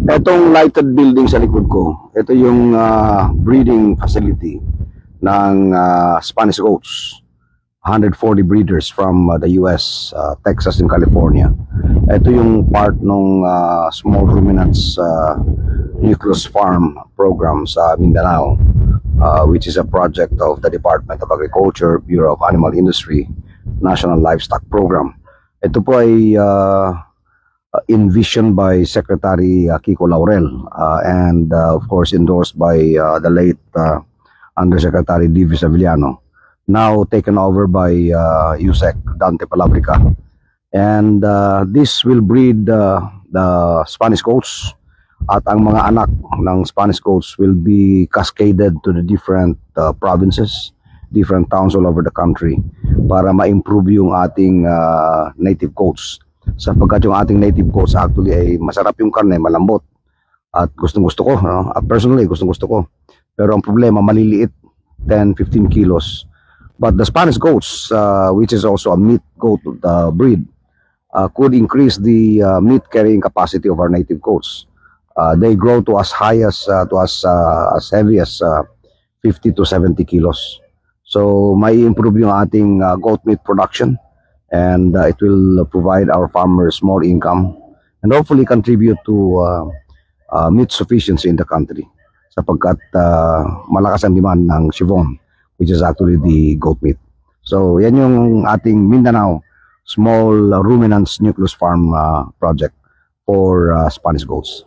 Etong lighted building sa likod ko, ito yung breeding facility ng Spanish goats. 140 breeders from the US, Texas and California. Ito yung part ng small ruminants nucleus farm program sa Mindanao, which is a project of the Department of Agriculture, Bureau of Animal Industry, National Livestock Program. Ito po ay envisioned by Secretary Kiko Laurel and of course endorsed by the late Undersecretary Divis Avellano, now taken over by USEC Dante Palabrica. And this will breed the Spanish goats, at ang mga anak ng Spanish goats will be cascaded to the different provinces, different towns all over the country para ma-improve yung ating native goats. Sapagkat yung ating native goats actually ay masarap yung karne, malambot. At gustong-gusto ko, personally gustong-gusto ko. Pero ang problema, maliliit, 10-15 kilos. But the Spanish goats, which is also a meat goat breed, could increase the meat carrying capacity of our native goats. They grow to as high as heavy as 50 to 70 kilos. So may improve yung ating goat meat production, and it will provide our farmers more income and hopefully contribute to meat sufficiency in the country, sapagkat malakas ang demand ng chivon, which is actually the goat meat. So yan yung ating Mindanao small ruminants nucleus farm project for Spanish goats.